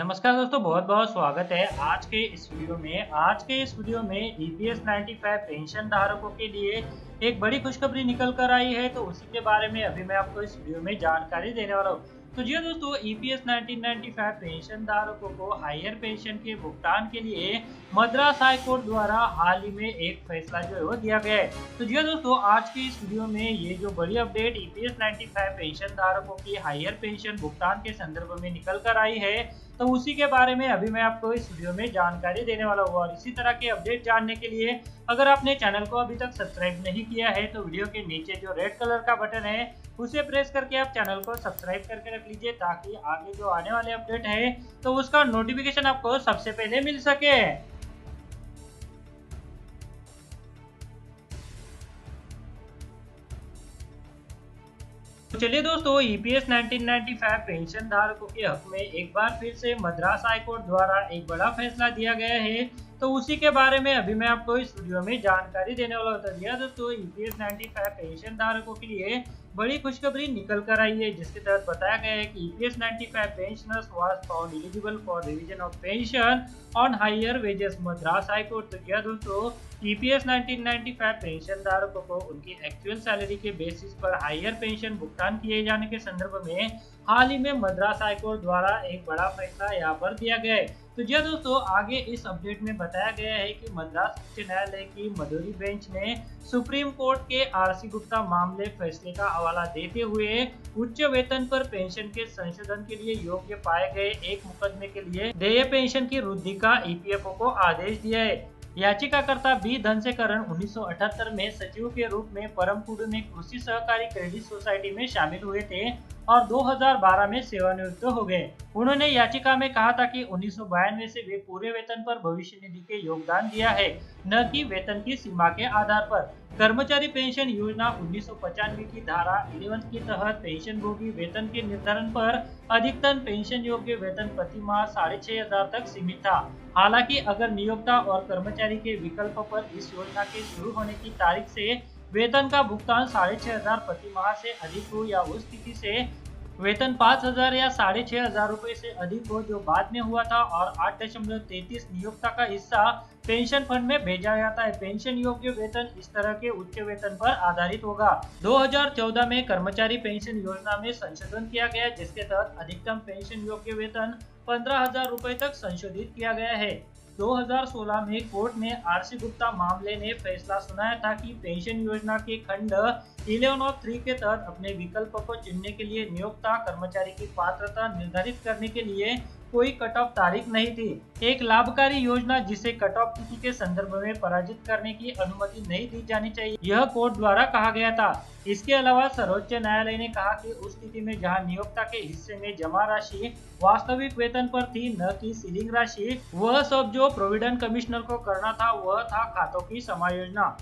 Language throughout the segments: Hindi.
नमस्कार दोस्तों, बहुत बहुत स्वागत है आज के इस वीडियो में ईपीएस 95 पेंशन धारकों के लिए एक बड़ी खुशखबरी निकल कर आई है। तो उसी के बारे में अभी मैं आपको इस वीडियो में जानकारी देने वाला हूँ। तो जी हाँ दोस्तों, ईपीएस 1995 पेंशन धारकों को हायर पेंशन के भुगतान के लिए मद्रास हाई कोर्ट द्वारा हाल ही में एक फैसला जो है वो दिया गया है। तो जी हाँ दोस्तों, आज के इस वीडियो में ये जो बड़ी अपडेट ईपीएस 95 पेंशन धारकों की हायर पेंशन भुगतान के संदर्भ में निकल कर आई है, तो उसी के बारे में अभी मैं आपको इस वीडियो में जानकारी देने वाला हूँ। और इसी तरह के अपडेट जानने के लिए अगर आपने चैनल को अभी तक सब्सक्राइब नहीं किया है तो वीडियो के नीचे जो रेड कलर का बटन है उसे प्रेस करके आप चैनल को सब्सक्राइब करके रख लीजिए, ताकि आगे जो आने वाले अपडेट है तो उसका नोटिफिकेशन आपको सबसे पहले मिल सके। तो चलिए दोस्तों, ईपीएस 1995 पेंशन धारकों के हक में एक बार फिर से मद्रास हाई कोर्ट द्वारा एक बड़ा फैसला दिया गया है। तो उसी के बारे में अभी मैं आपको इस वीडियो में जानकारी देने वाला होता है। दोस्तों, ईपीएस 95 पेंशन धारकों के लिए बड़ी खुशखबरी निकल कर आई है, जिसके तहत बताया गया है कि EPS 95 pensioners was found eligible for revision of pension on higher wages Madras high court. तो क्या दोस्तों, ईपीएस 1995 पेंशन धारकों को उनकी एक्चुअल सैलरी के बेसिस पर हायर पेंशन भुगतान किए जाने के संदर्भ में हाल ही में मद्रास हाई कोर्ट द्वारा एक बड़ा फैसला यहाँ पर दिया गया है। तो जी दोस्तों, आगे इस अपडेट में बताया गया है कि मद्रास उच्च न्यायालय की मदुरै बेंच ने सुप्रीम कोर्ट के आरसी गुप्ता मामले फैसले का हवाला देते हुए उच्च वेतन पर पेंशन के संशोधन के लिए योग्य पाए गए एक मुकदमे के लिए देय पेंशन की वृद्धि का ईपीएफओ को आदेश दिया है। याचिकाकर्ता बी धनसेकरण 1978 में सचिव के रूप में परमकुडु में कृषि सहकारी क्रेडिट सोसाइटी में शामिल हुए थे और 2012 में सेवानिवृत्त हो गए। उन्होंने याचिका में कहा था कि 1992 से वे पूरे वेतन पर भविष्य निधि के योगदान दिया है, न कि वेतन की सीमा के आधार पर। कर्मचारी पेंशन योजना 1995 की धारा 11 के तहत पेंशन भोगी वेतन के निर्धारण पर अधिकतम पेंशन योग्य वेतन प्रति माह 6,500 तक सीमित था। हालांकि अगर नियोक्ता और कर्मचारी के विकल्प पर इस योजना के शुरू होने की तारीख से वेतन का भुगतान 6,500 प्रति माह से अधिक हो, या उस तिथि से वेतन 5,000 या 6,500 रुपए से अधिक हो जो बाद में हुआ था, और 8.33 नियोक्ता का हिस्सा पेंशन फंड में भेजा जाता है, पेंशन योग्य वेतन इस तरह के उच्च वेतन पर आधारित होगा। 2014 में कर्मचारी पेंशन योजना में संशोधन किया गया, जिसके तहत अधिकतम पेंशन योग्य वेतन 15,000 रुपए तक संशोधित किया गया है। 2016 में कोर्ट में आरसी गुप्ता मामले ने फैसला सुनाया था कि पेंशन योजना के खंड 11 और 3 के तहत अपने विकल्प को चुनने के लिए नियोक्ता कर्मचारी की पात्रता निर्धारित करने के लिए कोई कट ऑफ तारीख नहीं थी। एक लाभकारी योजना जिसे कट ऑफ तिथि के संदर्भ में पराजित करने की अनुमति नहीं दी जानी चाहिए, यह कोर्ट द्वारा कहा गया था। इसके अलावा सर्वोच्च न्यायालय ने कहा कि उस स्थिति में जहां नियोक्ता के हिस्से में जमा राशि वास्तविक वेतन पर थी, न कि सीलिंग राशि, वह सब जो प्रोविडेंट कमिश्नर को करना था वह था खातों की समायोजना।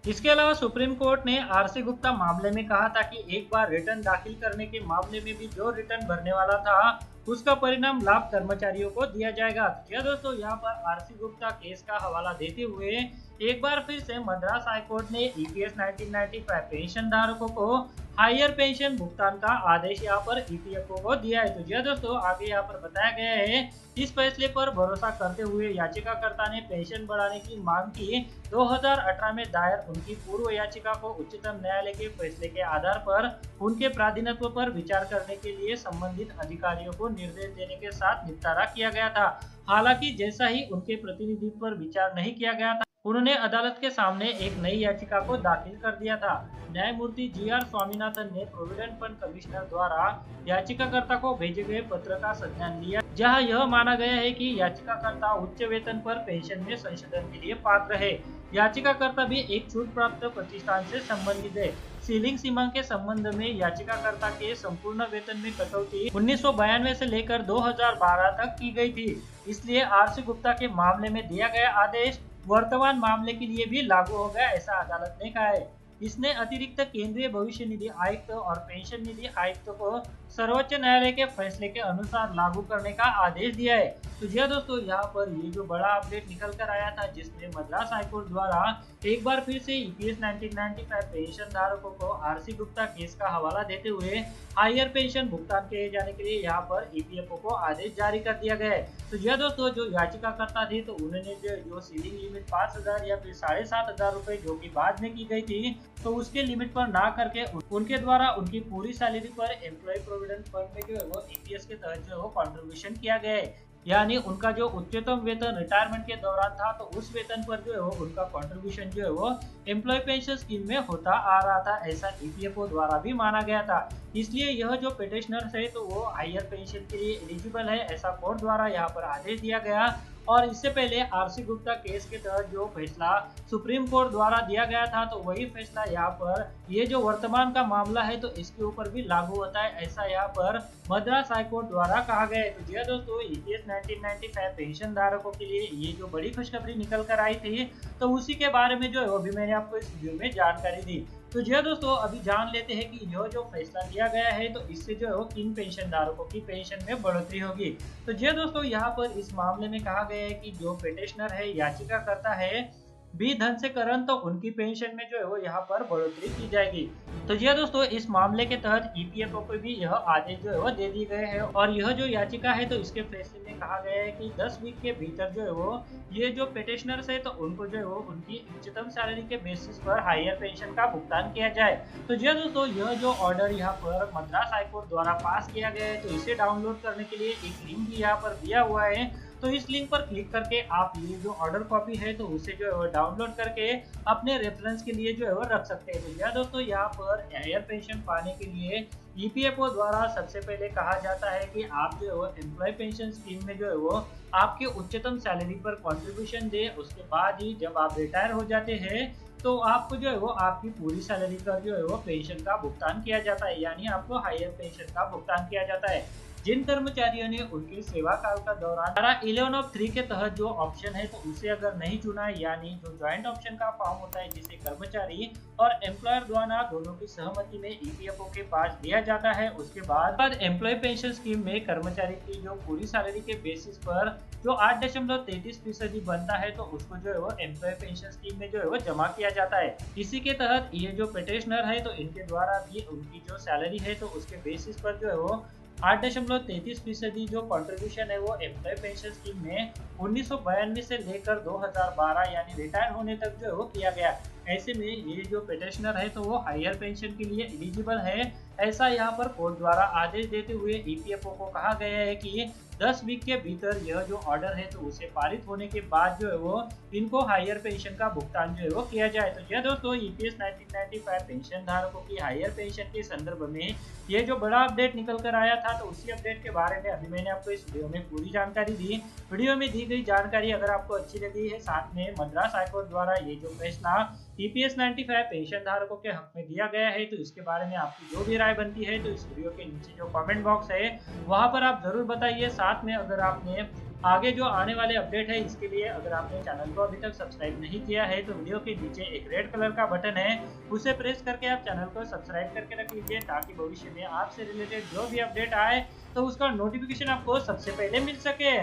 इसके अलावा सुप्रीम कोर्ट ने आरसी गुप्ता मामले में कहा था कि एक बार रिटर्न दाखिल करने के मामले में भी जो रिटर्न भरने वाला था उसका परिणाम लाभ कर्मचारियों को दिया जाएगा। तो दोस्तों, यहाँ पर आरसी गुप्ता केस का हवाला देते हुए एक बार फिर से मद्रास हाईकोर्ट ने ईपीएस 1995 पेंशन धारकों को हायर पेंशन भुगतान का आदेश यहाँ पर ईपीएफओ को दिया है। तो जी दोस्तों, आगे यहाँ पर बताया गया है, इस फैसले पर भरोसा करते हुए याचिकाकर्ता ने पेंशन बढ़ाने की मांग की। 2018 में दायर उनकी पूर्व याचिका को उच्चतम न्यायालय के फैसले के आधार पर उनके प्राधीनत्व पर विचार करने के लिए संबंधित अधिकारियों को निर्देश देने के साथ निपटारा किया गया था। हालांकि जैसा ही उनके प्रतिनिधित्व पर विचार नहीं किया गया था, उन्होंने अदालत के सामने एक नई याचिका को दाखिल कर दिया था। न्यायमूर्ति जीआर स्वामीनाथन ने प्रोविडेंट फंड कमिश्नर द्वारा याचिकाकर्ता को भेजे गए पत्र का संज्ञान लिया, जहां यह माना गया है कि याचिकाकर्ता उच्च वेतन पर पेंशन में संशोधन के लिए पात्र है। याचिकाकर्ता भी एक छूट प्राप्त प्रतिष्ठान से संबंधित है। सीलिंग सीमा के संबंध में याचिकाकर्ता के संपूर्ण वेतन में कटौती 1992 से लेकर 2012 तक की गई थी। इसलिए आरसी गुप्ता के मामले में दिया गया आदेश वर्तमान मामले के लिए भी लागू होगा, ऐसा अदालत ने कहा है। इसने अतिरिक्त केंद्रीय भविष्य निधि आयुक्त और पेंशन निधि आयुक्त को सर्वोच्च न्यायालय के फैसले के अनुसार लागू करने का आदेश दिया है। तो जी हाँ दोस्तों, यहाँ पर ये जो बड़ा अपडेट निकल कर आया था, जिसमें मद्रास हाईकोर्ट द्वारा एक बार फिर से ईपीएस 1995 पेंशन धारकों को आरसी गुप्ता केस का हवाला देते हुए हायर पेंशन भुगतान किए जाने के लिए यहाँ पर ईपीएफओ को आदेश जारी कर दिया गया है। तो जी हाँ दोस्तों, जो याचिकाकर्ता थे तो उन्होंने जो सीलिंग लिमिट 5,000 या फिर 7,500 रुपए जो कि बाद में की गई थी, तो उसके लिमिट पर ना करके उनके द्वारा उनकी पूरी सैलरी पर एम्प्लॉय प्रोविडेंट फंड में जो है वो ईपीएस के तहत जो है वो कंट्रीब्यूशन किया गया है। यानी उनका जो उच्चतम वेतन रिटायरमेंट के दौरान था, तो उस वेतन पर जो है वो उनका कंट्रीब्यूशन जो है वो एम्प्लॉय पेंशन स्कीम में होता आ रहा था, ऐसा ईपीएफओ द्वारा भी माना गया था। इसलिए यह जो पेटिशनर है तो वो हायर पेंशन के लिए एलिजिबल है, ऐसा कोर्ट द्वारा यहाँ पर आदेश दिया गया। और इससे पहले आरसी गुप्ता केस के तहत जो फैसला सुप्रीम कोर्ट द्वारा दिया गया था, तो वही फैसला यहाँ पर ये जो वर्तमान का मामला है तो इसके ऊपर भी लागू होता है, ऐसा यहाँ पर मद्रास हाईकोर्ट द्वारा कहा गया है। तो जी दोस्तों, ईपीएस 1995 पेंशन धारकों के लिए ये जो बड़ी खुशखबरी निकल कर आई थी, तो उसी के बारे में जो है अभी मैंने आपको इस वीडियो में जानकारी दी। तो जी दोस्तों, अभी जान लेते हैं कि यह जो फैसला दिया गया है तो इससे जो है वो किन पेंशन धारकों की पेंशन में बढ़ोतरी होगी। तो जी दोस्तों, यहाँ पर इस मामले में कहा गया है कि जो पेटिशनर है, याचिका करता है भी धन से करन, तो उनकी पेंशन में जो है वो यहाँ पर बढ़ोतरी की जाएगी। तो जी दोस्तों, इस मामले के तहत ईपीएफओ को भी यह आदेश जो है वो दे दिए गए हैं। और यह जो याचिका है तो इसके फैसले में कहा गया है कि 10 वीक के भीतर जो है वो ये जो पेटिशनर्स है तो उनको जो है वो उनकी उच्चतम सैलरी के बेसिस पर हायर पेंशन का भुगतान किया जाए। तो जी दोस्तों, यह जो ऑर्डर यहाँ पर मद्रास हाईकोर्ट द्वारा पास किया गया है, तो इसे डाउनलोड करने के लिए एक लिंक भी यहाँ पर दिया हुआ है। तो इस लिंक पर क्लिक करके आप ये जो ऑर्डर कॉपी है तो उसे जो है वो डाउनलोड करके अपने रेफरेंस के लिए जो है वो रख सकते हैं। तो दोस्तों, यहाँ पर हायर पेंशन पाने के लिए ईपीएफओ द्वारा सबसे पहले कहा जाता है कि आप जो है वो एम्प्लॉय पेंशन स्कीम में जो है वो आपके उच्चतम सैलरी पर कंट्रीब्यूशन दे। उसके बाद ही जब आप रिटायर हो जाते हैं तो आपको जो है वो आपकी पूरी सैलरी का जो है वो पेंशन का भुगतान किया जाता है, यानी आपको हायर पेंशन का भुगतान किया जाता है। जिन कर्मचारियों ने उनके सेवा काल का दौरान धारा 11(3) के तहत जो ऑप्शन है तो उसे अगर नहीं चुना है, यानी जो ज्वाइंट ऑप्शन का फॉर्म होता है जिसे कर्मचारी और एम्प्लॉयर द्वारा दोनों की सहमति में ईपीएफओ के पास दिया जाता है, उसके बाद एम्प्लॉय पेंशन स्कीम में कर्मचारी की जो पूरी सैलरी के बेसिस पर जो 8.33% बनता है तो उसको जो है वो एम्प्लॉय पेंशन स्कीम में जो है वो जमा किया जाता है। इसी के तहत ये जो पेटिशनर है तो इनके द्वारा भी उनकी जो सैलरी है तो उसके बेसिस पर जो है वो 8.33% जो कंट्रीब्यूशन है वो एम्प्लॉय पेंशन स्कीम में 1992 से लेकर 2012 यानी रिटायर होने तक जो है वो किया गया। ऐसे में ये जो पेटिशनर है तो वो हायर पेंशन के लिए एलिजिबल है, ऐसा यहाँ पर कोर्ट द्वारा आदेश देते हुए ईपीएफओ को कहा गया है कि 10 वीक के भीतर यह जो ऑर्डर है तो उसे पारित होने के बाद जो है वो इनको हायर पेंशन का भुगतान जो है वो किया जाए। तो यह दोस्तों, ईपीएस 1995 पेंशन धारकों की हायर पेंशन के संदर्भ में ये जो बड़ा अपडेट निकल कर आया था, तो उसी अपडेट के बारे में अभी मैंने आपको इस वीडियो में पूरी जानकारी दी। वीडियो में दी गई जानकारी अगर आपको अच्छी लगी है, साथ में मद्रास हाईकोर्ट द्वारा ये जो फैसला ईपीएस 95 पेंशन धारकों के हक में दिया गया है, तो इसके बारे में आपकी जो भी राय बनती है तो इस वीडियो के नीचे जो कमेंट बॉक्स है वहां पर आप जरूर बताइए। साथ में अगर आपने आगे जो आने वाले अपडेट है इसके लिए अगर आपने चैनल को अभी तक सब्सक्राइब नहीं किया है तो वीडियो के नीचे एक रेड कलर का बटन है, उसे प्रेस करके आप चैनल को सब्सक्राइब करके रख लीजिए, ताकि भविष्य में आपसे रिलेटेड जो भी अपडेट आए तो उसका नोटिफिकेशन आपको सबसे पहले मिल सके।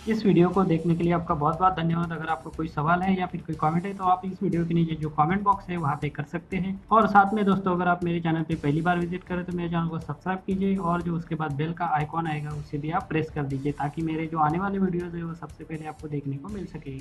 इस वीडियो को देखने के लिए आपका बहुत बहुत धन्यवाद। अगर आपको कोई सवाल है या फिर कोई कमेंट है तो आप इस वीडियो के नीचे जो कमेंट बॉक्स है वहाँ पे कर सकते हैं। और साथ में दोस्तों, अगर आप मेरे चैनल पे पहली बार विजिट करें तो मेरे चैनल को सब्सक्राइब कीजिए और जो उसके बाद बेल का आइकॉन आएगा उसे भी आप प्रेस कर दीजिए, ताकि मेरे जो आने वाले वीडियोज़ है वो सबसे पहले आपको देखने को मिल सके।